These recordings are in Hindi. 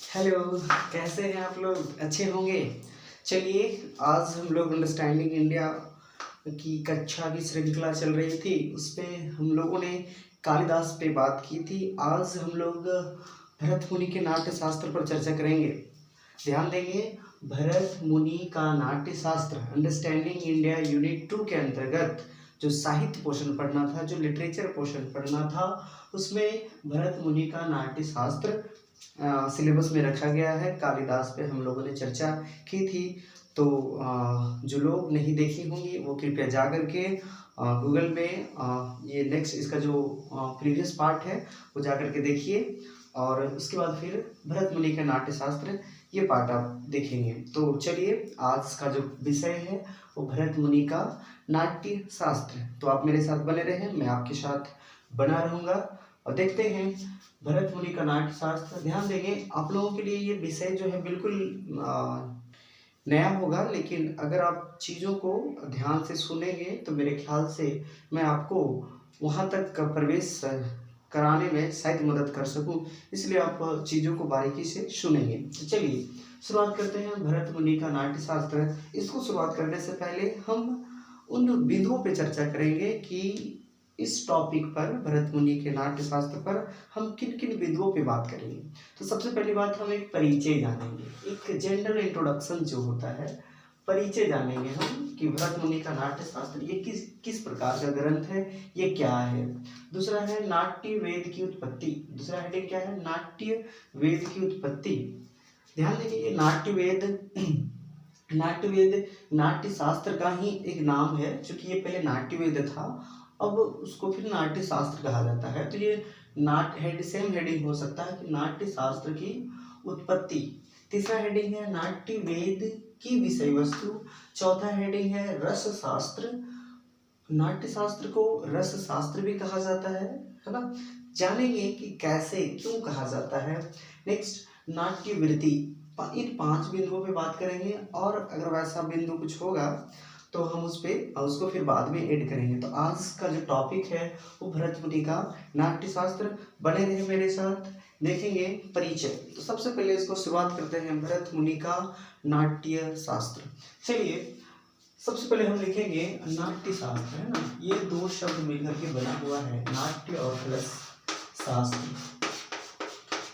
हेलो। कैसे हैं आप लोग? अच्छे होंगे। चलिए, आज हम लोग अंडरस्टैंडिंग इंडिया की कक्षा की श्रृंखला चल रही थी, उस पे हम लोगों ने कालिदास पे बात की थी। आज हम लोग भरत मुनि के नाट्य शास्त्र पर चर्चा करेंगे। ध्यान देंगे, भरत मुनि का नाट्य शास्त्र अंडरस्टैंडिंग इंडिया यूनिट 2 के अंतर्गत जो साहित्य पोर्शन पढ़ना था, जो लिटरेचर पोर्शन पढ़ना था, उसमें भरत मुनि का नाट्य शास्त्र सिलेबस में रखा गया है। कालिदास पे हम लोगों ने चर्चा की थी, तो जो लोग नहीं देखी होंगी वो कृपया जा करके गूगल में ये नेक्स्ट इसका जो प्रीवियस पार्ट है वो जा करके देखिए, और उसके बाद फिर भरत मुनि का नाट्य शास्त्र ये पार्ट आप देखेंगे। तो चलिए, आज का जो विषय है वो भरत मुनि का नाट्य शास्त्र। तो आप मेरे साथ बने रहें, मैं आपके साथ बना रहूँगा और देखते हैं भरत मुनि का नाट्य शास्त्र। ध्यान देंगे, आप लोगों के लिए ये विषय जो है बिल्कुल नया होगा, लेकिन अगर आप चीज़ों को ध्यान से सुनेंगे तो मेरे ख्याल से मैं आपको वहाँ तक का प्रवेश कराने में शायद मदद कर सकूं, इसलिए आप चीज़ों को बारीकी से सुनेंगे। तो चलिए शुरुआत करते हैं भरत मुनि का नाट्य शास्त्र। इसको शुरुआत करने से पहले हम उन बिंदुओं पे चर्चा करेंगे कि इस टॉपिक पर, भरत मुनि के नाट्य शास्त्र पर हम किन किन बिंदुओं पे बात करेंगे। तो सबसे पहली बात, हम एक परिचय जानेंगे, एक जनरल इंट्रोडक्शन जो होता है, परिचय जानेंगे हम कि भरत मुनि का नाट्य शास्त्र ये किस किस प्रकार का ग्रंथ है, ये क्या है। दूसरा है नाट्य वेद की उत्पत्ति। दूसरा हेडिंग क्या है? नाट्य वेद की उत्पत्ति। ध्यान देंगे, ये नाट्य वेद नाट्य वेद नाट्य शास्त्र का ही एक नाम है, क्योंकि ये पहले नाट्य वेद था, अब उसको फिर नाट्य शास्त्र कहा जाता है। तो ये सेम हेडिंग हो सकता है कि नाट्य शास्त्र की उत्पत्ति। तीसरा हेडिंग है नाट्य वेद की विषय वस्तु। चौथा हेडिंग है रस शास्त्र। नाट्य शास्त्र को रस शास्त्र भी कहा जाता है ना। जानेंगे कि कैसे, क्यों कहा जाता है। नेक्स्ट, नाट्य वृत्ति। इन 5 बिंदुओं पे बात करेंगे, और अगर वैसा बिंदु कुछ होगा तो हम उसको फिर बाद में ऐड करेंगे। तो आज का जो टॉपिक है वो भरत मुनि का नाट्य शास्त्र। बने रहे मेरे साथ, देखेंगे परिचय। तो सबसे पहले इसको शुरुआत करते हैं, भरत मुनि का नाट्य शास्त्र। चलिए, सबसे पहले हम लिखेंगे नाट्य शास्त्र, है ना। ये 2 शब्द मिलकर के बना हुआ है, नाट्य और प्लस शास्त्र।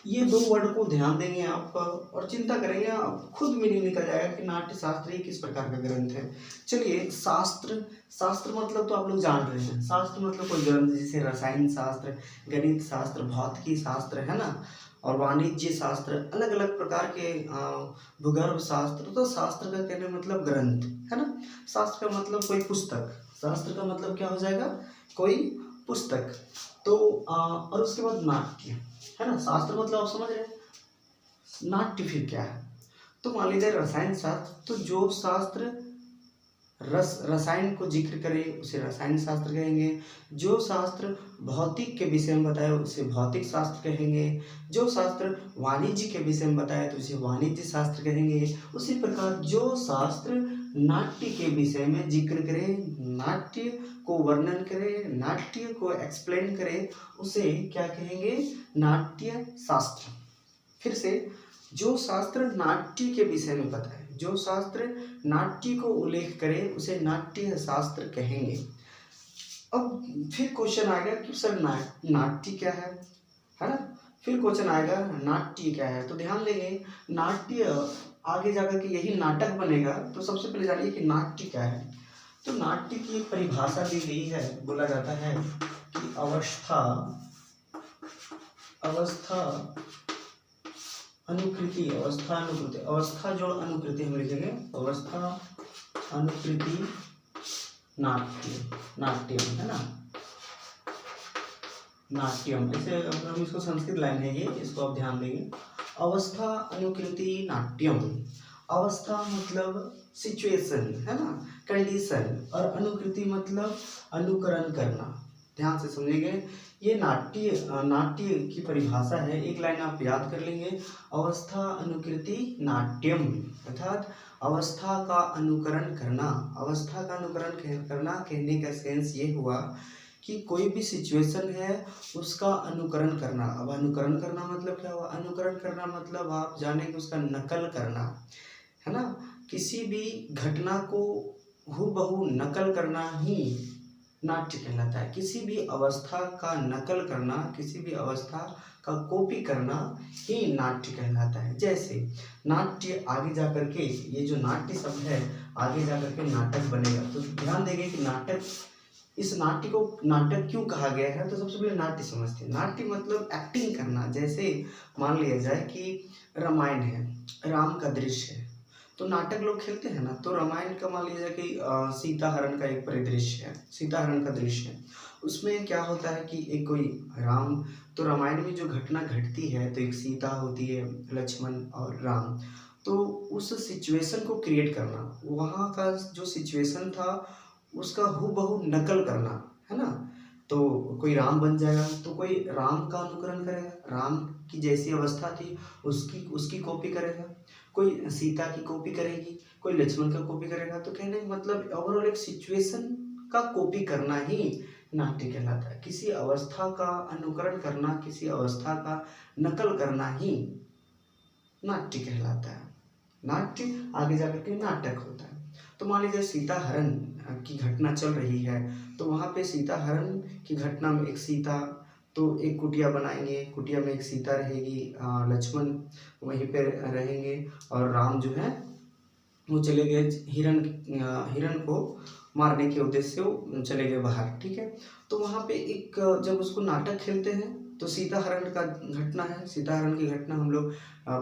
ये 2 वर्ड को ध्यान देंगे आप और चिंता करेंगे, आप खुद मीनिंग निकल जाएगा कि नाट्य शास्त्र ही किस प्रकार का ग्रंथ है। चलिए, शास्त्र, शास्त्र मतलब तो आप लोग जान रहे हैं, शास्त्र मतलब कोई ग्रंथ, जैसे रसायन शास्त्र, गणित शास्त्र, भौतिकी शास्त्र, है ना, और वाणिज्य शास्त्र, अलग अलग प्रकार के भूगर्भ शास्त्र। तो शास्त्र का कहने मतलब ग्रंथ, है ना। शास्त्र का मतलब कोई पुस्तक, शास्त्र का मतलब क्या हो जाएगा? कोई पुस्तक। तो और उसके बाद नाट्य, है ना। शास्त्र मतलब आप समझ रहे हैं, नाट्य फिर क्या है? तो मान लीजिए रसायन शास्त्र, तो जो शास्त्र रसायन को जिक्र करे उसे रसायन शास्त्र कहेंगे। जो शास्त्र भौतिक के विषय में बताए उसे भौतिक शास्त्र कहेंगे। जो शास्त्र वाणिज्य के विषय में बताए तो उसे वाणिज्य शास्त्र कहेंगे। उसी प्रकार जो शास्त्र नाट्य के विषय में जिक्र करे, नाट्य को वर्णन करे, नाट्य को एक्सप्लेन करे, उसे क्या कहेंगे? नाट्य शास्त्र। फिर से, जो शास्त्र नाट्य के विषय में बताए, जो शास्त्र नाट्य को उल्लेख करे, उसे नाट्य शास्त्र कहेंगे। अब फिर क्वेश्चन आएगा कि सर नाट्य क्या है ना। फिर क्वेश्चन आएगा नाट्य क्या है। तो ध्यान देंगे, नाट्य आगे जाकर के यही नाटक बनेगा। तो सबसे पहले जानिए कि नाट्य क्या है। तो नाट्य की एक परिभाषा दी गई है, बोला जाता है कि अवस्था अनुकृति, अवस्था जो अनुकृति हम लिखेंगे, अवस्था अनुकृति नाट्यम, है ना, नाट्यम। ऐसे हम इसको संस्कृत लाइन है ये, इसको आप ध्यान देंगे। अवस्था अनुकृति नाट्यम। अवस्था मतलब सिचुएशन, है ना, कंडीशन, और अनुकृति मतलब अनुकरण करना। ध्यान से समझेंगे, ये नाट्य की परिभाषा है। एक लाइन आप याद कर लेंगे, अवस्था अनुकृति नाट्यम, अर्थात अवस्था का अनुकरण करना। अवस्था का अनुकरण करना कहने का सेंस ये हुआ कि कोई भी सिचुएशन है उसका अनुकरण करना। अब अनुकरण करना मतलब क्या हुआ? अनुकरण करना मतलब आप जाने कि उसका नकल करना, है ना। किसी भी घटना को हूबहू नकल करना ही नाट्य कहलाता है। किसी भी अवस्था का नकल करना, किसी भी अवस्था का कॉपी करना ही नाट्य कहलाता है। जैसे नाट्य आगे जा करके, ये जो नाट्य शब्द है आगे जा करके नाटक बनेगा। तो ध्यान देंगे कि नाटक, इस नाट्य को नाटक क्यों कहा गया है, तो सबसे पहले नाट्य समझते हैं। नाट्य मतलब एक्टिंग करना। जैसे मान लिया जाए कि रामायण है, राम का दृश्य है, तो नाटक लोग खेलते हैं ना। तो रामायण का मान लीजिए कि सीता हरण का एक परिदृश्य है, सीता हरण का दृश्य है। उसमें क्या होता है कि एक कोई राम, तो रामायण में जो घटना घटती है तो एक सीता होती है, लक्ष्मण और राम। तो उस सिचुएशन को क्रिएट करना, वहाँ का जो सिचुएशन था उसका हूबहू नकल करना, है ना। तो कोई राम बन जाएगा तो कोई राम का अनुकरण करेगा, राम की जैसी अवस्था थी उसकी कॉपी करेगा, कोई सीता की कॉपी करेगी, कोई लक्ष्मण का कॉपी करेगा। तो कहने का मतलब ओवरऑल एक सिचुएशन का कॉपी करना ही नाट्य कहलाता है। किसी अवस्था का अनुकरण करना, किसी अवस्था का नकल करना ही नाट्य कहलाता है। नाट्य आगे जाकर के नाटक होता है। तो मान लीजिए सीता हरण की घटना चल रही है, तो वहाँ पे सीता हरण की घटना में एक सीता, तो एक कुटिया बनाएंगे, कुटिया में एक सीता रहेगी, लक्ष्मण वहीं पे रहेंगे और राम जो है वो चले गए हिरण को मारने के उद्देश्य से वो चले गए बाहर, ठीक है। तो वहाँ पे एक जब उसको नाटक खेलते हैं तो सीता हरण का घटना है, सीता हरण की घटना हम लोग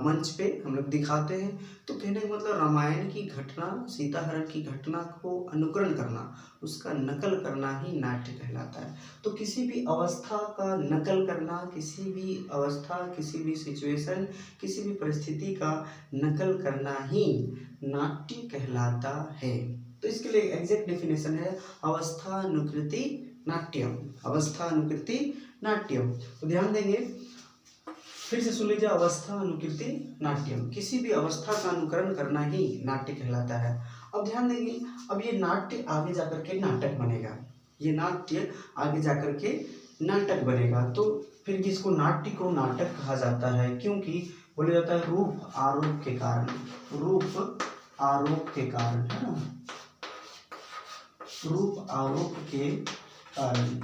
मंच पे हम लोग दिखाते हैं। तो कहने का मतलब रामायण की घटना, सीता हरण की घटना को अनुकरण करना, उसका नकल करना ही नाट्य कहलाता है। तो किसी भी अवस्था का नकल करना, किसी भी अवस्था, किसी भी सिचुएशन, किसी भी परिस्थिति का नकल करना ही नाट्य कहलाता है। तो इसके लिए एग्जैक्ट डेफिनेशन है अवस्थानुकृति नाट्यम, अवस्थानुकृति नाट्यम। तो ध्यान देंगे, फिर से सुन लीजिए, अवस्था अनुकृति नाट्यम, किसी भी अवस्था का अनुकरण करना ही नाट्य कहलाता है। अब ध्यान देंगे, अब ये नाट्य आगे जाकर के नाटक बनेगा, ये नाट्य आगे जाकर के नाटक बनेगा। तो फिर इसको नाट्य को नाटक कहा जाता है, क्योंकि बोला जाता है रूप आरोप के कारण, रूप आरोप के कारण, है ना, रूप आरोप के कारण।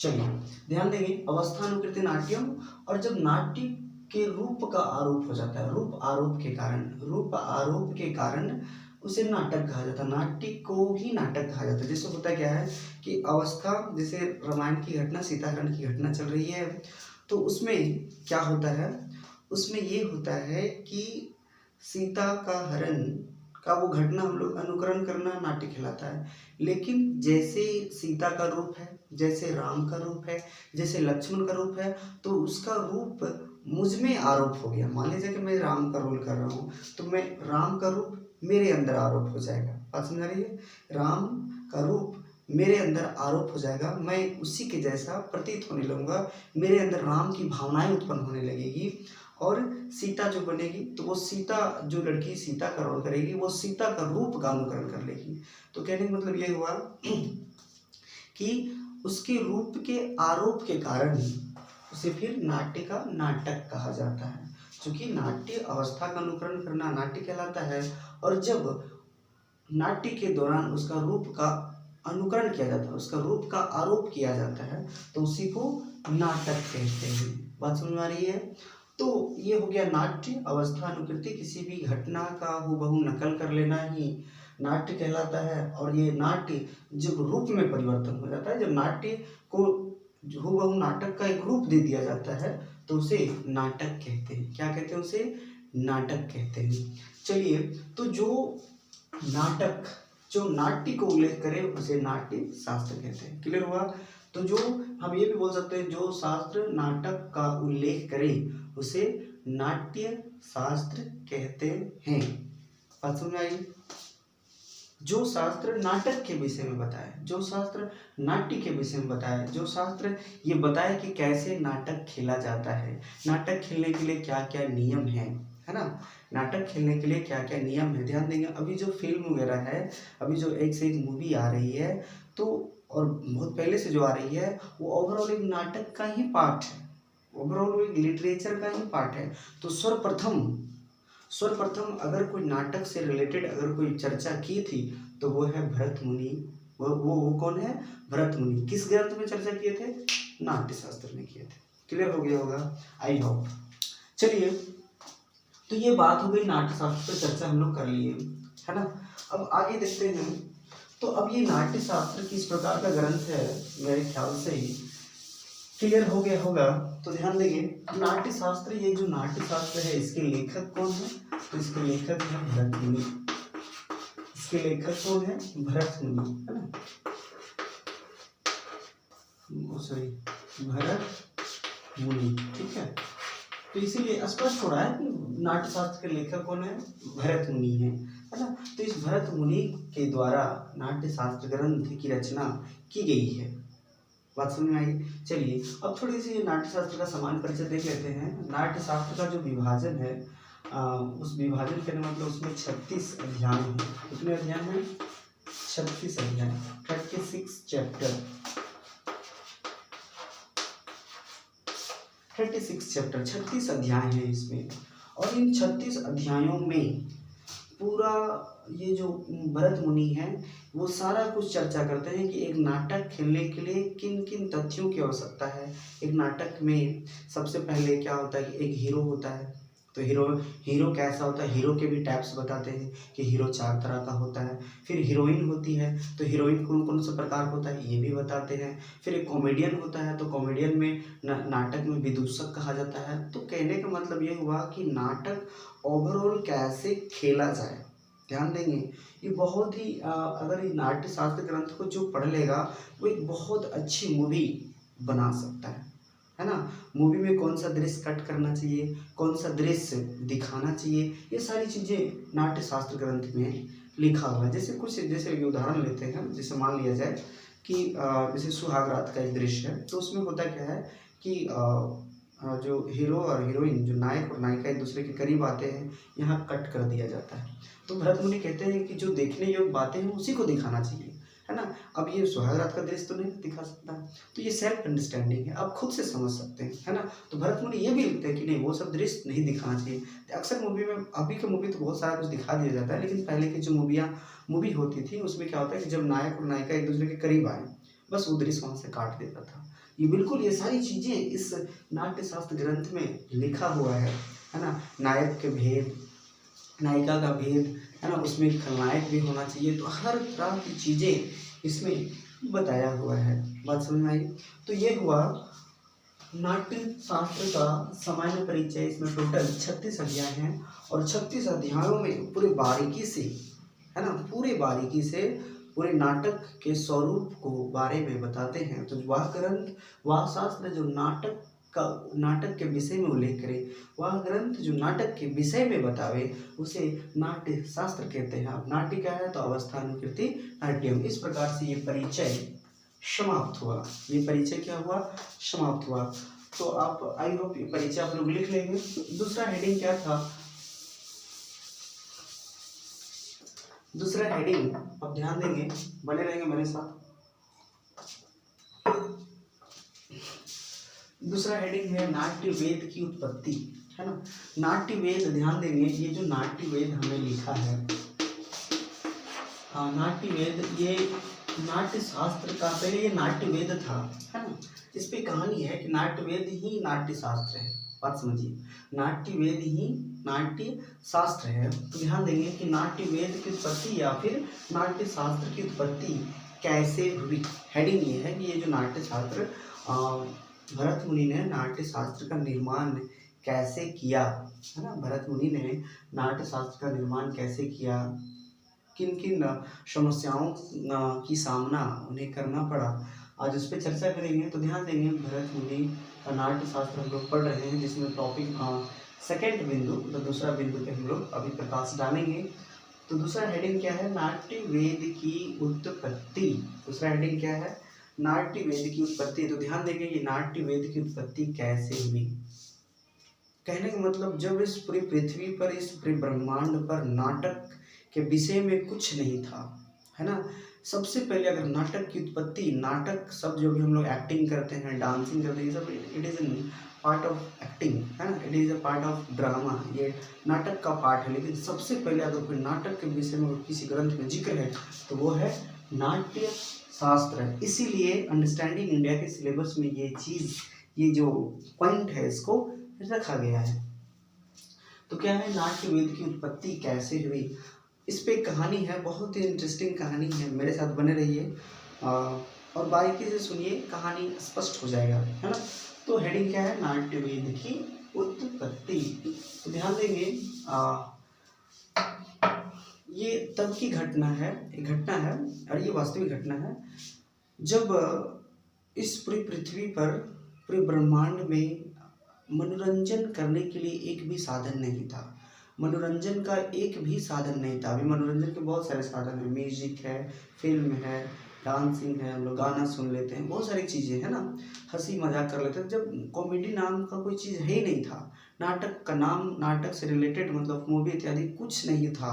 चलिए ध्यान देंगे, अवस्थानुकृति नाट्यम, और जब नाट्य के रूप का आरोप हो जाता है, रूप आरोप के कारण, रूप आरोप के कारण उसे नाटक कहा जाता है, नाट्य को ही नाटक कहा जाता है। जैसे होता क्या है कि अवस्था, जैसे रामायण की घटना, सीता हरण की घटना चल रही है, तो उसमें क्या होता है, उसमें ये होता है कि सीता का हरण का वो घटना हम लोग अनुकरण करना नाट्य कहलाता है। लेकिन जैसे सीता का रूप है, जैसे राम का रूप है, जैसे लक्ष्मण का रूप है, तो उसका रूप मुझ में आरोप हो गया। मान लीजिए कि मैं राम का रोल कर रहा हूँ, तो मैं राम का रूप मेरे अंदर आरोप हो जाएगा। बात समझ रही है, राम का रूप मेरे अंदर आरोप हो जाएगा, मैं उसी के जैसा प्रतीत होने लगूंगा, मेरे अंदर राम की भावनाएं उत्पन्न होने लगेगी, और सीता जो बनेगी तो वो सीता, जो लड़की सीता का रोल करेगी वो सीता का रूप का अनुकरण कर लेगी। तो कहने का मतलब ये हुआ कि उसके रूप के आरोप के कारण उसे फिर नाट्य का नाटक कहा जाता है। क्योंकि नाट्य अवस्था का अनुकरण करना नाट्य कहलाता है, और जब नाट्य के दौरान उसका रूप का अनुकरण किया जाता है, उसका रूप का आरोप किया जाता है, तो उसी को नाटक कहते हैं। बात समझ में आ रही है। तो ये हो गया नाट्य, अवस्था अनुकृति, किसी भी घटना का हूबहू नकल कर लेना ही नाट्य कहलाता है। और ये नाट्य जब रूप में परिवर्तन हो जाता है, जब नाट्य को हूबहू नाटक का एक रूप दे दिया जाता है, तो उसे नाटक कहते हैं। क्या कहते हैं? उसे नाटक कहते हैं। चलिए, तो जो नाटक, जो नाट्य को उल्लेख करे उसे नाट्य शास्त्र कहते हैं। क्लियर हुआ? तो जो हम ये भी बोल सकते हैं, जो शास्त्र नाटक का उल्लेख करे उसे नाट्य शास्त्र कहते हैं। बात समझ में आई? जो शास्त्र नाटक के विषय में बताए, जो शास्त्र नाट्य के विषय में बताए, जो शास्त्र ये बताए कि कैसे नाटक खेला जाता है, नाटक खेलने के लिए क्या क्या नियम है है ना। नाटक खेलने के लिए क्या क्या नियम है ध्यान देंगे। अभी जो फिल्म वगैरह है, अभी जो एक से एक मूवी आ रही है, तो और बहुत पहले से जो आ रही है, वो ओवरऑल एक नाटक का ही पार्ट है, ओवरऑल एक लिटरेचर का ही पार्ट है। तो सर्वप्रथम अगर कोई नाटक से रिलेटेड अगर कोई चर्चा की थी तो वो है भरत मुनि। वो कौन है? भरत मुनि। किस ग्रंथ में चर्चा किए थे? नाट्य शास्त्र में किए थे। क्लियर हो गया होगा, आई होप। चलिए, तो ये बात हो गई नाट्य शास्त्र पर चर्चा हम लोग कर लिए, है ना। अब आगे देखते हैं। तो अब ये नाट्य शास्त्र किस प्रकार का ग्रंथ है, मेरे ख्याल से ही क्लियर हो गया होगा। तो ध्यान देंगे, नाट्य शास्त्र, ये जो नाट्य शास्त्र है इसके लेखक कौन है? तो इसके लेखक है भरत मुनि। इसके लेखक कौन है? भरत मुनि, है ना। सॉरी, भरत मुनि, ठीक है। तो इसीलिए स्पष्ट हो रहा है कि नाट्य शास्त्र के लेखक कौन है? भरत मुनि है ना। तो इस भरत मुनि के द्वारा नाट्य शास्त्र ग्रंथ की रचना की गई है। बात समझ में आई। चलिए, अब थोड़ी सी नाट्य शास्त्र का सामान्य परिचय देख लेते हैं। नाट्य शास्त्र का जो विभाजन है, उस विभाजन के मतलब उसमें 36 अध्याय हैं। कितने अध्याय हैं? 36 अध्याय, 36 चैप्टर, 36 अध्याय हैं इसमें। और इन 36 अध्यायों में पूरा ये जो भरत मुनि है वो सारा कुछ चर्चा करते हैं कि एक नाटक खेलने के लिए किन किन तथ्यों की आवश्यकता है। एक नाटक में सबसे पहले क्या होता है कि एक हीरो होता है। तो हीरो कैसा होता है? हीरो के भी टाइप्स बताते हैं कि हीरो 4 तरह का होता है। फिर हीरोइन होती है, तो हीरोइन कौन कौन से प्रकार होता है ये भी बताते हैं। फिर एक कॉमेडियन होता है, तो कॉमेडियन में नाटक में विदूषक कहा जाता है। तो कहने का मतलब ये हुआ कि नाटक ओवरऑल कैसे खेला जाए। ध्यान देंगे, ये बहुत ही अगर ये नाट्य शास्त्र ग्रंथ को जो पढ़ लेगा वो एक बहुत अच्छी मूवी बना सकता है ना। मूवी में कौन सा दृश्य कट करना चाहिए, कौन सा दृश्य दिखाना चाहिए, ये सारी चीज़ें नाट्य शास्त्र ग्रंथ में लिखा हुआ है। जैसे उदाहरण लेते हैं, जैसे मान लिया जाए कि जैसे सुहागरात का एक दृश्य है, तो उसमें होता क्या है कि जो हीरो और हीरोइन, जो नायक और नायिका एक दूसरे के करीब आते हैं, यहाँ कट कर दिया जाता है। तो भरत मुनि कहते हैं कि जो देखने योग्य बातें हैं उसी को दिखाना चाहिए, है ना। अब ये सुहागरात का दृश्य तो नहीं दिखा सकता, तो ये सेल्फ अंडरस्टैंडिंग है, आप खुद से समझ सकते हैं, है ना। तो भरत मुनि ये भी लिखते हैं कि नहीं, वो सब दृश्य नहीं दिखाना चाहिए। अक्सर मूवी में, अभी के मूवी तो बहुत सारा कुछ दिखा दिया जाता है, लेकिन पहले की जो मूवी होती थी उसमें क्या होता है कि जब नायक और नायिका एक दूसरे के करीब आए, बस वो दृश्य वहाँ से काट देता था। ये सारी चीज़ें इस नाट्य शास्त्र ग्रंथ में लिखा हुआ है ना। नायक के भेद, नायिका का भेद, है ना, उसमें खलनायक भी होना चाहिए। तो हर तरह की चीज़ें इसमें बताया हुआ है। बात समझ में आई। तो ये हुआ नाट्य शास्त्र का सामान्य परिचय। इसमें टोटल 36 अध्याय हैं और 36 अध्यायों में पूरे बारीकी से, है ना, पूरे बारीकी से पूरे नाटक के स्वरूप को बारे में बताते हैं। तो वह ग्रंथ, वह शास्त्र जो नाटक के विषय में उल्लेख करे, वह ग्रंथ जो नाटक के विषय में बतावे, उसे नाट्य शास्त्र कहते हैं। अब नाट्य क्या है? तो अवस्थानुकृति नाट्यम। इस प्रकार से ये परिचय समाप्त हुआ। ये परिचय क्या हुआ? समाप्त हुआ। तो आप, आई होप, ये परिचय आप लोग लिख लेंगे। दूसरा हेडिंग क्या था? दूसरा हेडिंग, अब ध्यान देंगे, बने रहेंगे मेरे साथ। दूसरा हेडिंग है नाट्य वेद की उत्पत्ति, है ना। नाट्य वेद, ध्यान देंगे, ये जो नाट्य वेद हमें लिखा है, नाट्य वेद, ये नाट्य शास्त्र का, पहले ये नाट्य वेद था, है ना। इस पे कहानी है कि नाट्य वेद ही नाट्य शास्त्र है। बात समझिए, नाट्य वेद ही नाट्य शास्त्र है। तो ध्यान देंगे कि नाट्य वेद की उत्पत्ति या फिर नाट्य शास्त्र की उत्पत्ति कैसे हुई। हेडिंग ये है कि ये जो नाट्य शास्त्र, भरत मुनि ने नाट्य शास्त्र का निर्माण कैसे किया, है ना। भरत मुनि ने नाट्य शास्त्र का निर्माण कैसे किया, किन किन समस्याओं की सामना उन्हें करना पड़ा, आज उस पर चर्चा करेंगे। तो ध्यान देंगे, भरत मुनि का नाट्य शास्त्र हम लोग पढ़ रहे हैं, जिसमें टॉपिक सेकेंड बिंदु, तो दूसरा बिंदु पे हम लोग अभी प्रकाश डालेंगे। तो दूसरा हेडिंग क्या है? नाट्य वेद की उत्पत्ति। दूसरा हेडिंग क्या है? नाट्य वेद की उत्पत्ति। तो ध्यान देंगे, ये नाट्य वेद की उत्पत्ति कैसे हुई, कहने का मतलब जब इस पूरी पृथ्वी पर, इस पूरे ब्रह्मांड पर नाटक के विषय में कुछ नहीं था, है ना। सबसे पहले अगर नाटक की उत्पत्ति, नाटक सब जो भी हम लोग एक्टिंग करते हैं, डांसिंग करते हैं, ये सब it is in part of acting, है ना, it is a part of drama, ये नाटक का पार्ट है। लेकिन सबसे पहले अगर कोई नाटक के विषय में किसी ग्रंथ में जिक्र है तो वो है नाट्य शास्त्र है। इसीलिए अंडरस्टैंडिंग इंडिया के सिलेबस में ये चीज़, ये जो पॉइंट है इसको रखा गया है। तो क्या है, नाट्य वेद की उत्पत्ति कैसे हुई, इस पे कहानी है, बहुत ही इंटरेस्टिंग कहानी है, मेरे साथ बने रहिए और बारीकी से सुनिए, कहानी स्पष्ट हो जाएगा, है ना। तो हेडिंग क्या है, नाट्य वेद की उत्पत्ति। तो ध्यान देंगे, ये तब की घटना है, एक घटना है और ये वास्तविक घटना है जब इस पूरी पृथ्वी पर, पूरे ब्रह्मांड में मनोरंजन करने के लिए एक भी साधन नहीं था। मनोरंजन का एक भी साधन नहीं था। अभी मनोरंजन के बहुत सारे साधन हैं, म्यूजिक है, फिल्म है, डांसिंग है, हम लोग गाना सुन लेते हैं, बहुत सारी चीज़ें है ना, हंसी मजाक कर लेते हैं। जब कॉमेडी नाम का कोई चीज़ है ही नहीं था, नाटक का नाम, नाटक से रिलेटेड मतलब मूवी इत्यादि कुछ नहीं था,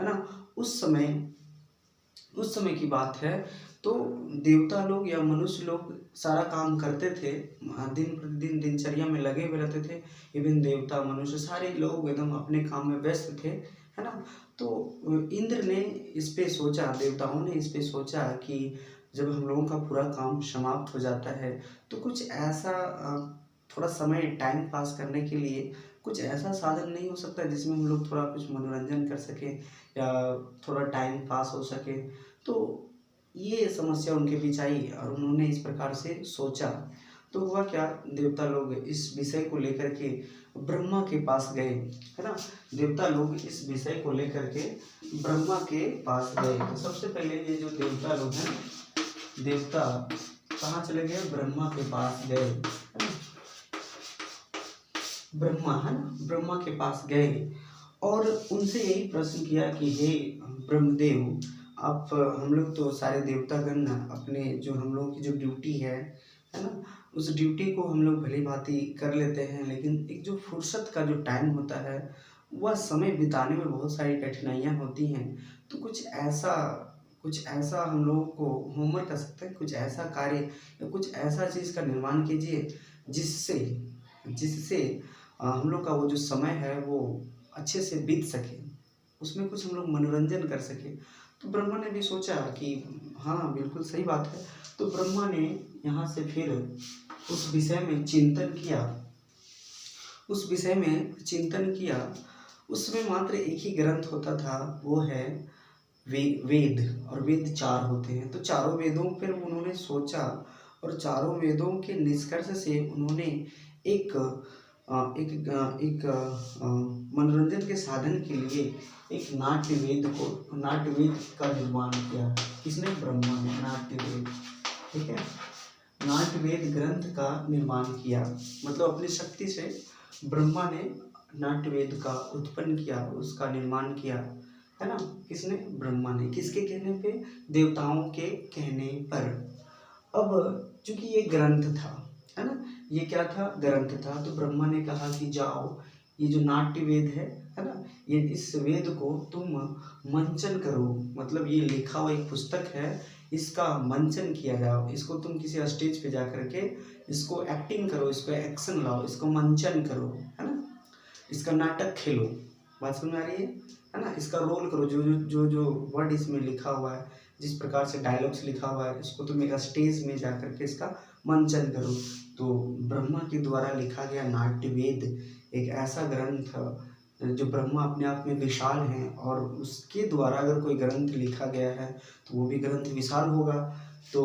है ना। उस समय की बात है। तो देवता लोग या मनुष्य लोग सारा काम करते थे, दिन प्रतिदिन दिनचर्या में लगे हुए रहते थे। इवन देवता, मनुष्य, सारे लोग एकदम अपने काम में व्यस्त थे, है ना। तो इंद्र ने इस पे सोचा, देवताओं ने इस पे सोचा कि जब हम लोगों का पूरा काम समाप्त हो जाता है तो कुछ ऐसा थोड़ा समय टाइम पास करने के लिए कुछ ऐसा साधन नहीं हो सकता जिसमें हम लोग थोड़ा कुछ मनोरंजन कर सकें या थोड़ा टाइम पास हो सके। तो ये समस्या उनके बीच आई और उन्होंने इस प्रकार से सोचा। तो हुआ क्या, देवता लोग इस विषय को लेकर के ब्रह्मा के पास गए, है ना। देवता लोग इस विषय को लेकर के ब्रह्मा के पास गए। तो सबसे पहले ये जो देवता लोग हैं, देवता कहाँ चले गए, ब्रह्मा के पास गए, है ना। ब्रह्मा, है ना, ब्रह्मा के पास गए और उनसे यही प्रश्न किया कि हे ब्रह्मदेव, आप, हम लोग तो सारे देवतागण अपने जो हम लोग की जो ड्यूटी है ना, उस ड्यूटी को हम लोग भली भांति कर लेते हैं, लेकिन एक जो फुर्सत का जो टाइम होता है वह समय बिताने में बहुत सारी कठिनाइयाँ होती हैं। तो कुछ ऐसा हम लोगों को होमवर्क कर सकते हैं, कुछ ऐसा कार्य या कुछ ऐसा चीज़ का निर्माण कीजिए जिससे जिससे हम लोग का वो जो समय है वो अच्छे से बीत सके, उसमें कुछ हम लोग मनोरंजन कर सके। तो ब्रह्मा ने भी सोचा कि हाँ बिल्कुल सही बात है। तो ब्रह्मा ने यहाँ से फिर उस विषय में चिंतन किया। उसमें मात्र एक ही ग्रंथ होता था, वो है वेद, और वेद 4 होते हैं। तो चारों वेदों पर उन्होंने सोचा और चारों वेदों के निष्कर्ष से उन्होंने एक मनोरंजन के साधन के लिए एक नाट्य वेद का निर्माण किया। किसने, ब्रह्मा ने, नाट्य वेद, ठीक है, नाट्य वेद ग्रंथ का निर्माण किया। मतलब अपनी शक्ति से ब्रह्मा ने नाट्य वेद का उत्पन्न किया, उसका निर्माण किया, है ना। किसने, ब्रह्मा ने। किसके कहने पे, देवताओं के कहने पर। अब चूंकि ये ग्रंथ था, है ना, ये क्या था, ग्रंथ था। तो ब्रह्मा ने कहा कि जाओ, ये जो नाट्य वेद है ना, ये इस वेद को तुम मंचन करो, मतलब ये लिखा हुआ एक पुस्तक है, इसका मंचन किया जाओ, इसको तुम किसी स्टेज पे जा करके इसको एक्टिंग करो, इसको एक्शन लाओ, इसको मंचन करो, है ना, इसका नाटक खेलो। बात समझ में आ रही है ना। इसका रोल करो, जो वर्ड इसमें लिखा हुआ है, जिस प्रकार से डायलॉग्स लिखा हुआ है, इसको तुम एक स्टेज में जा करके इसका मंचन करो। तो ब्रह्मा के द्वारा लिखा गया नाट्य वेद एक ऐसा ग्रंथ जो ब्रह्मा अपने आप में विशाल हैं, और उसके द्वारा अगर कोई ग्रंथ लिखा गया है तो वो भी ग्रंथ विशाल होगा। तो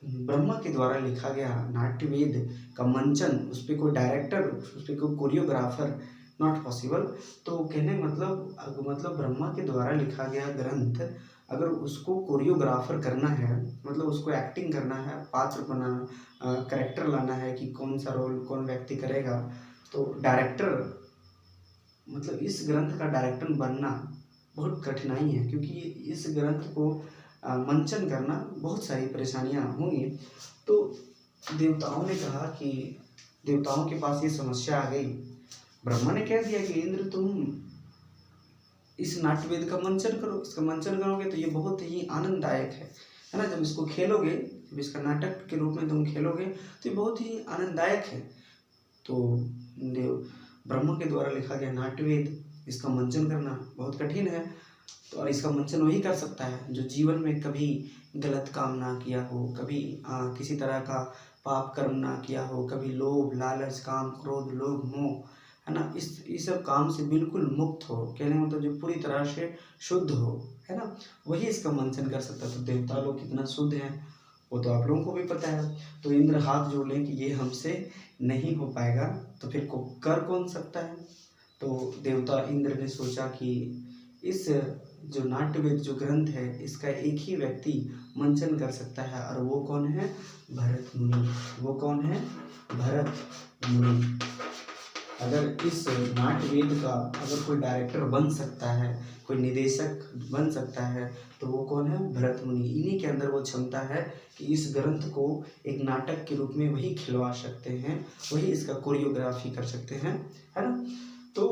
ब्रह्मा के द्वारा लिखा गया नाट्य वेद का मंचन, उस पर कोई डायरेक्टर, उस पर कोई कोरियोग्राफर नॉट पॉसिबल। तो कहने मतलब ब्रह्मा के द्वारा लिखा गया ग्रंथ अगर उसको कोरियोग्राफर करना है, मतलब उसको एक्टिंग करना है, पात्र बनाना, कैरेक्टर लाना है कि कौन सा रोल कौन व्यक्ति करेगा, तो डायरेक्टर, मतलब इस ग्रंथ का डायरेक्टर बनना बहुत कठिनाई है, क्योंकि इस ग्रंथ को मंचन करना बहुत सारी परेशानियां होंगी। तो देवताओं ने कहा कि देवताओं के पास ये समस्या आ गई ब्रह्मा ने कह दिया कि इंद्र तुम इस नाट्य वेद का मंचन करो, इसका मंचन करोगे तो ये बहुत ही आनंददायक है ना। जब इसको खेलोगे, जब इसका नाटक के रूप में तुम खेलोगे तो ये बहुत ही आनंददायक है। तो देव ब्रह्मा के द्वारा लिखा गया नाट्य वेद, इसका मंचन करना बहुत कठिन है। तो और इसका मंचन वही कर सकता है जो जीवन में कभी गलत काम ना किया हो, कभी किसी तरह का पाप कर्म ना किया हो, कभी लोभ लालच काम क्रोध लोभ मोह, है ना, इस सब काम से बिल्कुल मुक्त हो, कहने मतलब जो पूरी तरह से शुद्ध हो, है ना, वही इसका मंचन कर सकता है। तो देवता लोग कितना शुद्ध हैं वो तो आप लोगों को भी पता है। तो इंद्र हाथ जोड़ लें कि ये हमसे नहीं हो पाएगा, तो फिर को कर कौन सकता है। तो देवता इंद्र ने सोचा कि इस जो नाट्यवेद जो ग्रंथ है इसका एक ही व्यक्ति मंचन कर सकता है, और वो कौन है, भरत मुनि। वो कौन है, भरत मुनि। अगर इस नाट्यवेद का अगर कोई डायरेक्टर बन सकता है, कोई निदेशक बन सकता है, तो वो कौन है, भरत मुनि। इन्हीं के अंदर वो क्षमता है कि इस ग्रंथ को एक नाटक के रूप में वही खिलवा सकते हैं, वही इसका कोरियोग्राफी कर सकते हैं, है ना। तो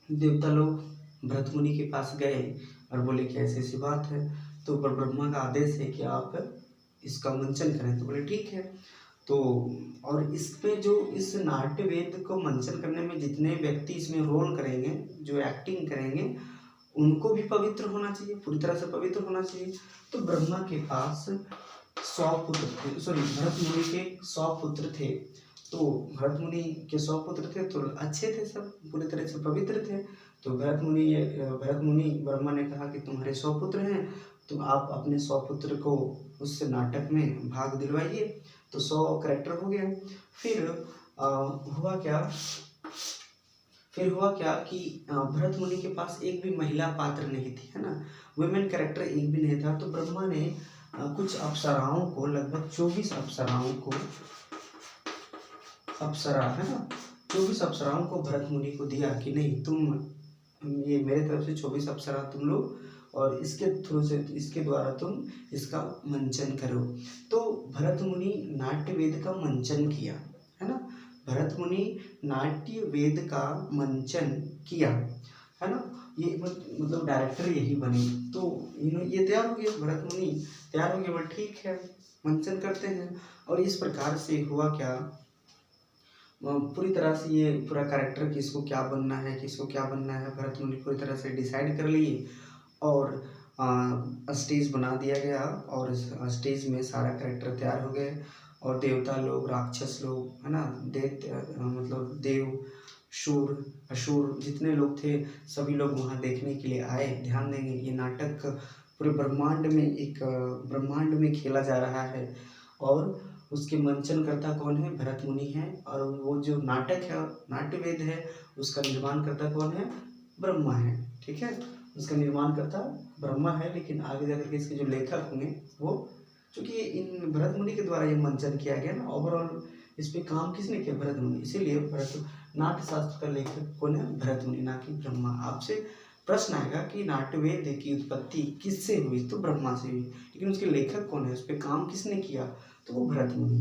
देवता लोग भरत मुनि के पास गए और बोले कि ऐसी ऐसी बात है, तो पर ब्रह्मा का आदेश है कि आप इसका मंचन करें। तो बोले ठीक है। तो और इसमें जो इस नाट्य वेद को मंचन करने में जितने व्यक्ति इसमें रोल करेंगे, जो एक्टिंग करेंगे, उनको भी पवित्र होना चाहिए, पूरी तरह से पवित्र होना चाहिए। तो ब्रह्मा के पास 100 पुत्र थे, सॉरी भरत मुनि के 100 पुत्र थे। तो भरत मुनि के 100 पुत्र थे, तो अच्छे थे, सब पूरी तरह से पवित्र थे। तो भरत मुनि ब्रह्मा ने कहा कि तुम्हारे 100 पुत्र हैं, तो आप अपने 100 पुत्र को उस नाटक में भाग दिलवाइए। तो 100 करेक्टर हो गया। फिर हुआ क्या कि भरत मुनि के पास एक भी महिला पात्र नहीं थी, है ना, वुमेन कैरेक्टर एक भी नहीं था। तो ब्रह्मा ने कुछ अप्सराओं को, लगभग 24 अप्सराओं को, अप्सरा है ना, 24 अप्सराओं को भरत मुनि को दिया कि नहीं, तुम ये मेरे तरफ से 24 अप्सरा तुम लो, और इसके थ्रू से, इसके द्वारा तुम इसका मंचन करो। तो भरत मुनि नाट्य वेद का मंचन किया, है ना, भरत मुनि नाट्य वेद का मंचन किया, है ना। ये मतलब डायरेक्टर यही बने। तो ये तैयार हो गए, भरत मुनि तैयार हो गए, बोले ठीक है मंचन करते हैं। और इस प्रकार से हुआ क्या, पूरी तरह से ये पूरा कैरेक्टर किसको क्या बनना है, किसको क्या बनना है, भरत मुनि पूरी तरह से डिसाइड कर लिए, और स्टेज बना दिया गया, और स्टेज में सारा कैरेक्टर तैयार हो गए। और देवता लोग, राक्षस लोग, है ना, मतलब देव, शूर असुर जितने लोग थे, सभी लोग वहाँ देखने के लिए आए। ध्यान देंगे ये नाटक पूरे ब्रह्मांड में खेला जा रहा है, और उसके मंचनकर्ता कौन है, भरत मुनि है। और वो जो नाटक है, नाट्यवेद है, उसका निर्माण करता कौन है, ब्रह्मा है, ठीक है, उसका निर्माण करता ब्रह्मा है। लेकिन आगे जाकर के इसके जो लेखक होंगे वो, चूँकि इन भरत मुनि के द्वारा ये मंचन किया गया ना, ओवरऑल इस पे काम किसने किया, भरत मुनि, इसीलिए नाट्य शास्त्र का लेखक कौन है, भरत मुनि, ना कि ब्रह्मा। आपसे प्रश्न आएगा कि नाट्यवेद की उत्पत्ति किससे हुई, तो ब्रह्मा से हुई, लेकिन उसके लेखक कौन है, उस पर काम किसने किया, तो वो भरत मुनि।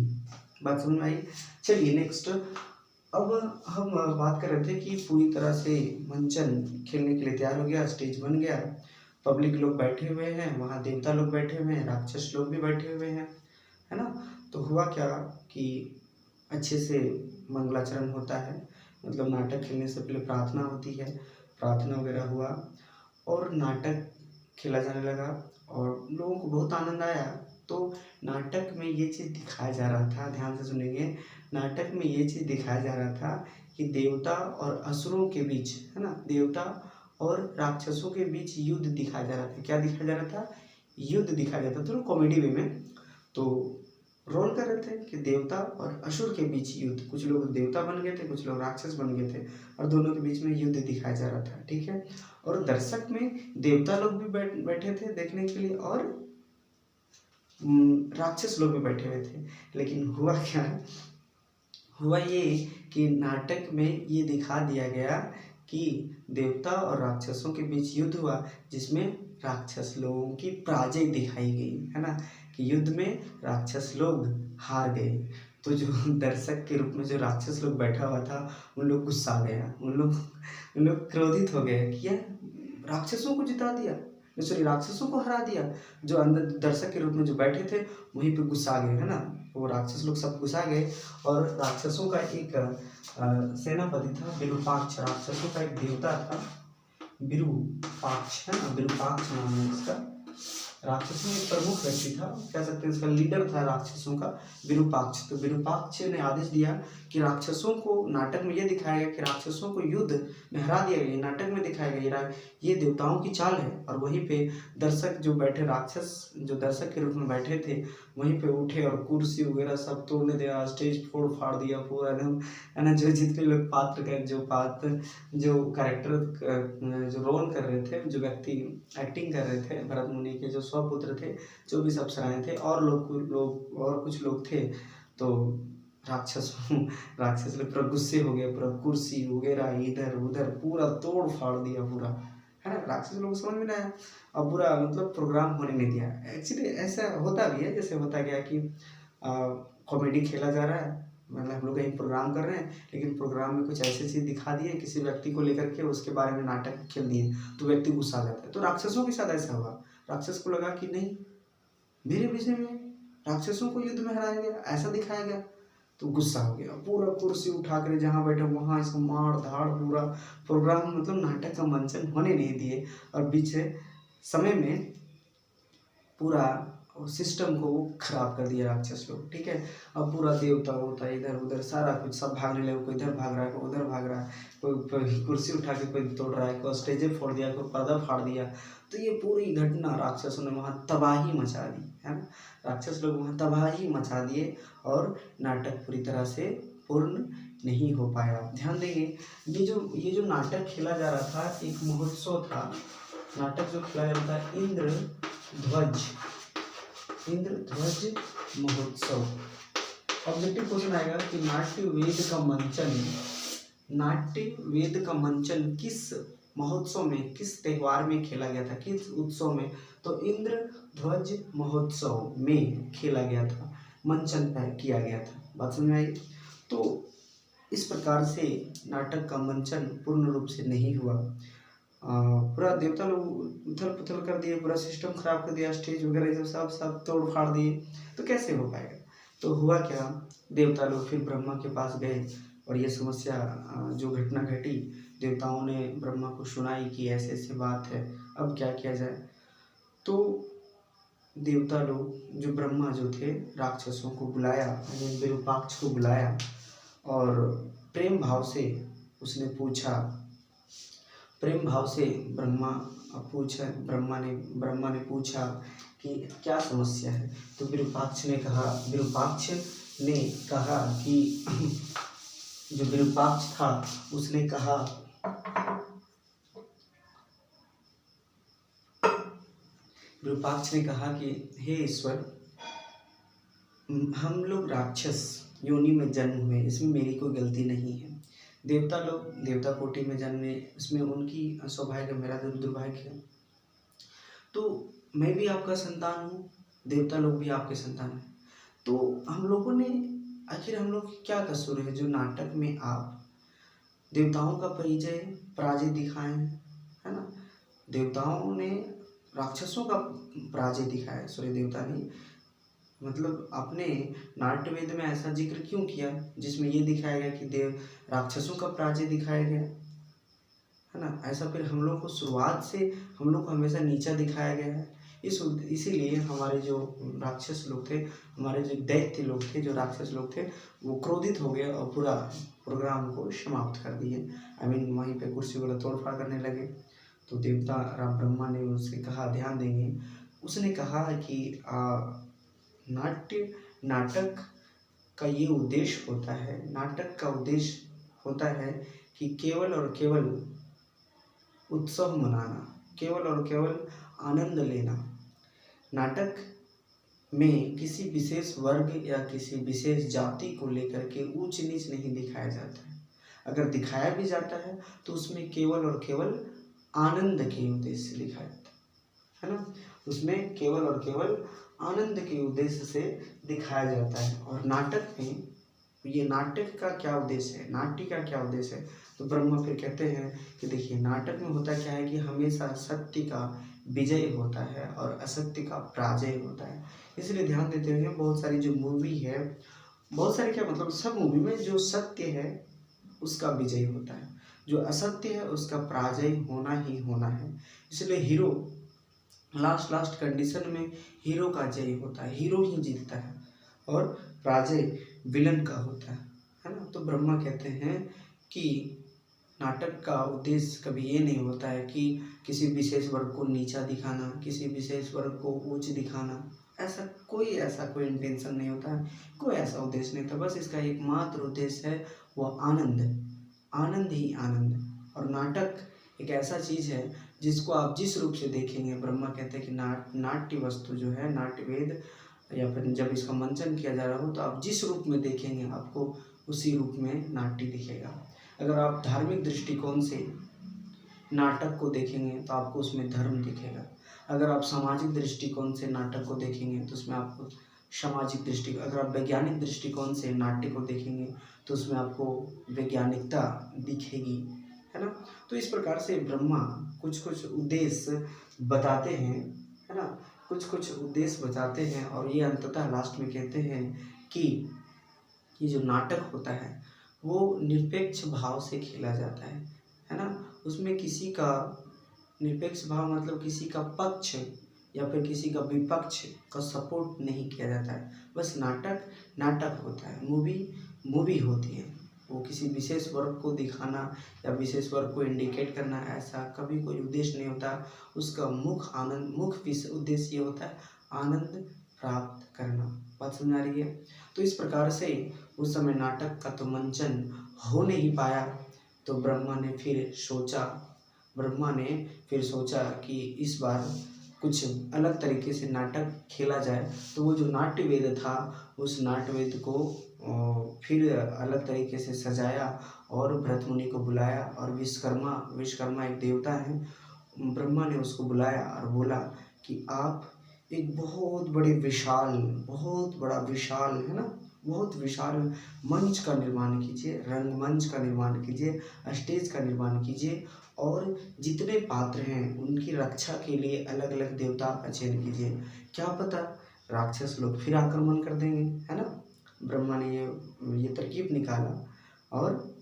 बात समझ में आई। चलिए नेक्स्ट, अब हम बात कर रहे थे कि पूरी तरह से मंचन खेलने के लिए तैयार हो गया, स्टेज बन गया, पब्लिक लोग बैठे हुए हैं, वहाँ देवता लोग बैठे हुए हैं, राक्षस लोग भी बैठे हुए हैं, है ना। तो हुआ क्या कि अच्छे से मंगलाचरण होता है, मतलब नाटक खेलने से पहले प्रार्थना होती है, प्रार्थना वगैरह हुआ, और नाटक खेला जाने लगा, और लोगों को बहुत आनंद आया। तो नाटक में ये चीज़ दिखाया जा रहा था, ध्यान से सुनेंगे, नाटक में ये चीज़ दिखाया जा रहा था कि देवता और असुरों के बीच, है ना, देवता और राक्षसों के बीच युद्ध दिखाया जा रहा था। क्या दिखाया जा रहा था, युद्ध दिखाया जाता था, तो कॉमेडी वे में। तो रोल कर रहे थे कि देवता और असुर के बीच युद्ध, कुछ लोग देवता बन गए थे, कुछ लोग राक्षस बन गए थे, और दोनों के बीच में युद्ध दिखाया जा रहा था, ठीक है। और दर्शक में देवता लोग भी बैठे थे देखने के लिए, और राक्षस लोग भी बैठे हुए थे। लेकिन हुआ क्या, हुआ ये कि नाटक में ये दिखा दिया गया कि देवता और राक्षसों के बीच युद्ध हुआ, जिसमें राक्षस लोगों की पराजय दिखाई गई, है ना, कि युद्ध में राक्षस लोग हार गए। तो जो दर्शक के रूप में जो राक्षस लोग बैठा हुआ था, उन लोग गुस्सा गया, उन लोग क्रोधित हो गए कि यार राक्षसों को जिता दिया, सॉरी राक्षसों को हरा दिया। जो अंदर दर्शक के रूप में जो बैठे थे वहीं पे गुस्सा गए, है ना, वो राक्षस लोग सब गुस्सा गए। और राक्षसों का एक सेनापति था विरूपाक्ष, राक्षसों का एक देवता था विरूपाक्ष, है ना, विरूपाक्ष नाम है इसका। राक्षसों में एक प्रमुख व्यक्ति था, कह सकते हैं इसका लीडर था राक्षसों का विरूपाक्ष। तो विरूपाक्ष ने आदेश दिया कि राक्षसों को नाटक में ये दिखाया गया कि राक्षसों को युद्ध में हरा दिया गया, नाटक में दिखाया गया ये देवताओं की चाल है। और वहीं पे दर्शक जो बैठे, राक्षस जो दर्शक के रूप में बैठे थे, वहीं पे उठे और कुर्सी वगैरह सब तोड़ने दिया, स्टेज फोड़ फाड़ दिया पूरा एकदम, है ना। जो जितने लोग पात्र का जो कैरेक्टर जो रोल कर रहे थे, जो व्यक्ति एक्टिंग कर रहे थे, भरत मुनि के जो स्वपुत्र थे, जो भी अप्सराएं थे और और कुछ लोग थे, तो राक्षस लोग पूरा गुस्से हो गए, पूरा कुर्सी वगैरह इधर उधर पूरा तोड़ फाड़ दिया पूरा, है ना। राक्षस लोग समझ में नहीं आया और पूरा मतलब प्रोग्राम होने नहीं दिया। एक्चुअली ऐसा होता भी है, जैसे होता गया कि कॉमेडी खेला जा रहा है, मतलब हम लोग कहीं प्रोग्राम कर रहे हैं, लेकिन प्रोग्राम में कुछ ऐसी चीज़ दिखा दिए किसी व्यक्ति को लेकर के, उसके बारे में नाटक खेल दिए, तो व्यक्ति गुस्सा आ जाता है। तो राक्षसों के साथ ऐसा हुआ, राक्षस को लगा कि नहीं, मेरे विषय में राक्षसों को युद्ध में हराया गया, ऐसा दिखाया गया, तो गुस्सा हो गया, पूरा कुर्सी उठा कर जहाँ बैठे वहाँ इसको मार धाड़, पूरा प्रोग्राम मतलब नाटक का मंचन होने नहीं दिए। और बीच समय में पूरा सिस्टम को खराब कर दिया राक्षस लोग, ठीक है। अब पूरा देवता होता है इधर उधर सारा कुछ सब भागने लगे, कोई इधर भाग रहा है, कोई उधर भाग रहा है, कोई कुर्सी उठा के कोई तोड़ रहा है, कोई स्टेजे फोड़ दिया, कोई पर्दा फाड़ दिया। तो ये पूरी घटना राक्षसों ने वहाँ तबाही मचा दी, है ना। राक्षस लोग वहाँ तबाही मचा दिए और नाटक पूरी तरह से पूर्ण नहीं हो पाया। ध्यान देंगे, ये जो नाटक खेला जा रहा था, एक महोत्सव था, नाटक जो खेला जा रहा था इंद्रध्वज महोत्सव। ऑब्जेक्टिव क्वेश्चन आएगा कि नाट्य वेद का मंचन किस महोत्सव में, किस त्योहार में खेला गया था, किस उत्सव में, तो इंद्रध्वज महोत्सव में खेला गया था, मंचन किया गया था। बात समझ में आई। तो इस प्रकार से नाटक का मंचन पूर्ण रूप से नहीं हुआ, पूरा देवता लोग उथल पुथल कर दिए, पूरा सिस्टम खराब कर दिया, स्टेज वगैरह सब तोड़ फाड़ दिए, तो कैसे हो पाएगा। तो हुआ क्या, देवता लोग फिर ब्रह्मा के पास गए और ये समस्या जो घटना घटी, देवताओं ने ब्रह्मा को सुनाई कि ऐसे ऐसे बात है, अब क्या किया जाए। तो देवता लोग जो ब्रह्मा जो थे, राक्षसों को बुलाया, विरूपाक्ष को बुलाया और प्रेम भाव से उसने पूछा, प्रेम भाव से ब्रह्मा ने पूछा कि क्या समस्या है। तो विरूपाक्ष ने कहा कि जो विरूपाक्ष था उसने कहा, विरूपाक्ष ने कहा कि हे ईश्वर, हम लोग राक्षस योनि में जन्म हुए, इसमें मेरी कोई गलती नहीं है। देवता लोग देवता कोटि में जन्मे, इसमें उनकी सौभाग्य, मेरा दुर्भाग्य है। तो मैं भी आपका संतान हूँ, देवता लोग भी आपके संतान हैं। तो हम लोगों ने आखिर हम लोग क्या कसूर है जो नाटक में आप देवताओं का पराजय दिखाएं, है ना। देवताओं ने राक्षसों का पराजय दिखाया, सॉरी देवता नहीं, मतलब अपने नाट्य वेद में ऐसा जिक्र क्यों किया जिसमें ये दिखाया गया कि राक्षसों का पराजय दिखाया गया, है ना। ऐसा फिर हम लोग को शुरुआत से हम लोग को हमेशा नीचा दिखाया गया है। इसीलिए हमारे जो राक्षस लोग थे, हमारे जो दैत्य लोग थे, जो राक्षस लोग थे, वो क्रोधित हो गए और पूरा प्रोग्राम को समाप्त कर दिए। वहीं पे कुर्सी वगैरह तोड़ फाड़ करने लगे। तो देवता राम ब्रह्मा ने उससे कहा, ध्यान देंगे, उसने कहा कि नाटक का ये उद्देश्य होता है, नाटक का उद्देश्य होता है कि केवल और केवल उत्सव मनाना, केवल और केवल आनंद लेना। नाटक में किसी विशेष वर्ग या किसी विशेष जाति को लेकर के ऊंच नीच नहीं दिखाया जाता है। अगर दिखाया भी जाता है तो उसमें केवल और केवल आनंद के उद्देश्य से दिखाया जाता है ना। उसमें केवल और केवल आनंद के उद्देश्य से दिखाया जाता है। और नाटक में ये नाटक का क्या उद्देश्य है, नाट्य का क्या उद्देश्य है। तो ब्रह्मा फिर कहते हैं कि देखिए नाटक में होता क्या है कि हमेशा सत्य का विजय होता है और असत्य का पराजय होता है। इसलिए ध्यान देते हुए बहुत सारी जो मूवी है, बहुत सारे क्या मतलब सब मूवी में जो सत्य है उसका विजय होता है, जो असत्य है उसका पराजय होना ही होना है। इसलिए हीरो लास्ट कंडीशन में हीरो का जय होता है, हीरो ही जीतता है और पराजय विलन का होता है ना। तो ब्रह्मा कहते हैं कि नाटक का उद्देश्य कभी ये नहीं होता है कि किसी विशेष वर्ग को नीचा दिखाना, किसी विशेष वर्ग को ऊंच दिखाना, ऐसा कोई इंटेंशन नहीं होता है, कोई ऐसा उद्देश्य नहीं था। बस इसका एकमात्र उद्देश्य है वो आनंद, आनंद ही आनंद। और नाटक एक ऐसा चीज़ है जिसको आप जिस रूप से देखेंगे, ब्रह्मा कहते हैं कि नाट्य वस्तु जो है, नाट्य वेद या फिर जब इसका मंचन किया जा रहा हो तो आप जिस रूप में देखेंगे आपको उसी रूप में नाट्य दिखेगा। अगर आप धार्मिक दृष्टिकोण से नाटक को देखेंगे तो आपको उसमें धर्म दिखेगा। अगर आप सामाजिक दृष्टिकोण से नाटक को देखेंगे तो उसमें आपको सामाजिक दृष्टि, अगर आप वैज्ञानिक दृष्टिकोण से नाट्य को देखेंगे तो उसमें आपको वैज्ञानिकता दिखेगी, है ना। तो इस प्रकार से ब्रह्मा कुछ उद्देश्य बताते हैं, है ना, कुछ उद्देश्य बताते हैं और ये अंततः लास्ट में कहते हैं कि ये जो नाटक होता है वो निरपेक्ष भाव से खेला जाता है ना। उसमें किसी का निरपेक्ष भाव मतलब किसी का पक्ष या फिर किसी का विपक्ष का सपोर्ट नहीं किया जाता है। बस नाटक होता है, मूवी होती है। वो किसी विशेष वर्ग को दिखाना या विशेष वर्ग को इंडिकेट करना, ऐसा कभी कोई उद्देश्य नहीं होता। उसका मुख्य उद्देश्य ये होता है आनंद प्राप्त करना। बात समझ आ रही है। तो इस प्रकार से उस समय नाटक का तो मंचन हो नहीं पाया, तो ब्रह्मा ने फिर सोचा कि इस बार कुछ अलग तरीके से नाटक खेला जाए। तो वो जो नाट्य वेद था उस नाट्य वेद को फिर अलग तरीके से सजाया और भरत मुनि को बुलाया और विश्वकर्मा एक देवता है, ब्रह्मा ने उसको बुलाया और बोला कि आप एक बहुत बड़ा विशाल है ना, बहुत विशाल मंच का निर्माण कीजिए, रंगमंच का निर्माण कीजिए, स्टेज का निर्माण कीजिए और जितने पात्र हैं उनकी रक्षा के लिए अलग अलग देवता का चयन कीजिए। क्या पता राक्षस लोग फिर आक्रमण कर देंगे, है ना। ब्रह्मा ने ये तरकीब निकाला और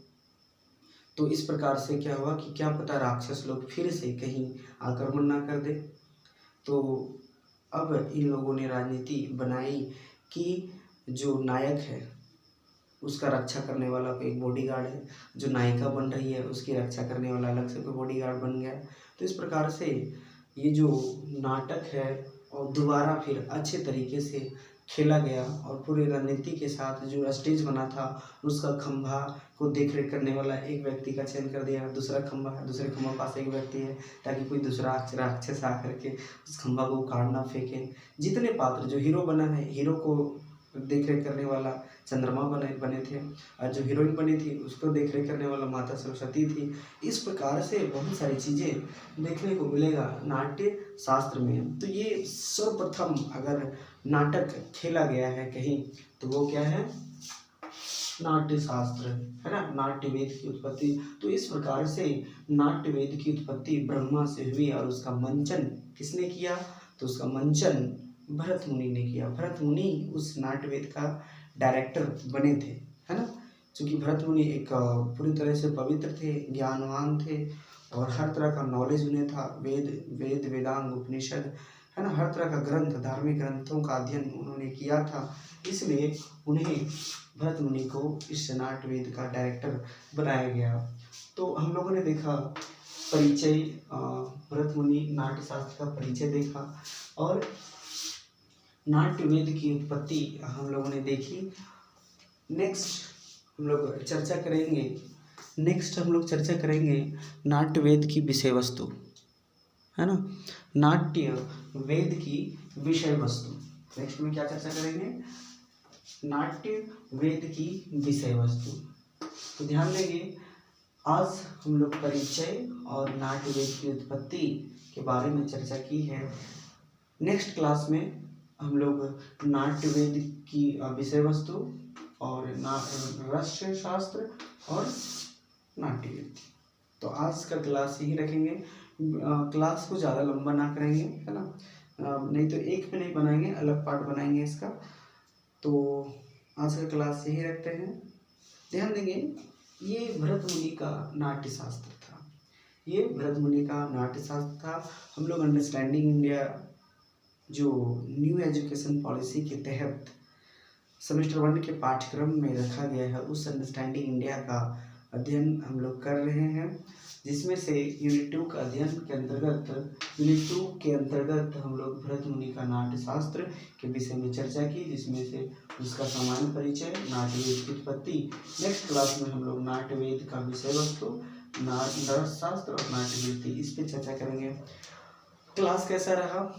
तो इस प्रकार से क्या हुआ कि क्या पता राक्षस लोग फिर से कहीं आक्रमण ना कर दे। तो अब इन लोगों ने राजनीति बनाई कि जो नायक है उसका रक्षा करने वाला कोई एक बॉडीगार्ड है, जो नायिका बन रही है उसकी रक्षा करने वाला अलग से कोई बॉडीगार्ड बन गया। तो इस प्रकार से ये जो नाटक है और दोबारा फिर अच्छे तरीके से खेला गया और पूरी रणनीति के साथ जो स्टेज बना था उसका खंभा को देख रेख करने वाला एक व्यक्ति का चयन कर दिया। दूसरे खंभा पास एक व्यक्ति है ताकि कोई दूसरा राक्षस आकर के उस खंभा को उखाड़ना फेंके। जितने पात्र जो हीरो बना है, हीरो को देख रेख करने वाला चंद्रमा बने थे और जो हीरोइन बनी थी उसको देख रेख करने वाला माता सरस्वती थी। इस प्रकार से बहुत सारी चीज़ें देखने को मिलेगा नाट्य शास्त्र में। तो ये सर्वप्रथम अगर नाटक खेला गया है कहीं तो वो क्या है, नाट्य शास्त्र, है ना, नाट्य वेद की उत्पत्ति। तो इस प्रकार से नाट्य वेद की उत्पत्ति ब्रह्मा से हुई और उसका मंचन किसने किया, तो उसका मंचन भरत मुनि ने किया। भरत मुनि उस नाट्य वेद का डायरेक्टर बने थे, है ना। क्योंकि भरत मुनि एक पूरी तरह से पवित्र थे, ज्ञानवान थे और हर तरह का नॉलेज उन्हें था। वेदांग उपनिषद, है ना, हर तरह का ग्रंथ, धार्मिक ग्रंथों का अध्ययन उन्होंने किया था। इसलिए उन्हें भरत मुनि को इस नाट्य वेद का डायरेक्टर बनाया गया। तो हम लोगों ने देखा परिचय, भरत मुनि नाट्य शास्त्र का परिचय देखा और नाट्य वेद की उत्पत्ति हम लोगों ने देखी। नेक्स्ट हम लोग चर्चा करेंगे नाट्य वेद की विषय वस्तु, है ना, नाट्य वेद की विषय वस्तु। नेक्स्ट में क्या चर्चा करेंगे, नाट्य वेद की विषय वस्तु। तो ध्यान देंगे आज हम लोग परिचय और नाट्य वेद की उत्पत्ति के बारे में चर्चा की है। नेक्स्ट क्लास में हम लोग नाट्य वेद की विषय वस्तु और राष्ट्रीय शास्त्र और नाट्य वृत्ति। तो आज का क्लास यही रखेंगे। क्लास को ज़्यादा लंबा ना करेंगे, है ना, नहीं तो एक में नहीं बनाएंगे, अलग पार्ट बनाएंगे इसका। तो आज का क्लास यही रखते हैं। ध्यान देंगे, ये भरत मुनि का नाट्य शास्त्र था, ये भरत मुनि का नाट्य शास्त्र था। हम लोग अंडरस्टैंडिंग इंडिया जो न्यू एजुकेशन पॉलिसी के तहत सेमेस्टर 1 के पाठ्यक्रम में रखा गया है, उस अंडरस्टैंडिंग इंडिया का अध्ययन हम लोग कर रहे हैं, जिसमें से यूनिट 2 का अध्ययन के अंतर्गत यूनिट 2 के अंतर्गत हम लोग भरत मुनि का नाट्य शास्त्र के विषय में चर्चा की, जिसमें से उसका सामान्य परिचय, नाट्यवेद की उत्पत्ति। नेक्स्ट क्लास में हम लोग नाट्यवेद का विषय वस्तु, नृत्य शास्त्र और नाट्यवृत्ति, इस पे चर्चा करेंगे। क्लास कैसा रहा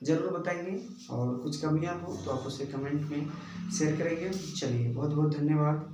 जरूर बताएंगे, और कुछ कमियां हो तो आप उसे कमेंट में शेयर करेंगे। चलिए, बहुत बहुत धन्यवाद।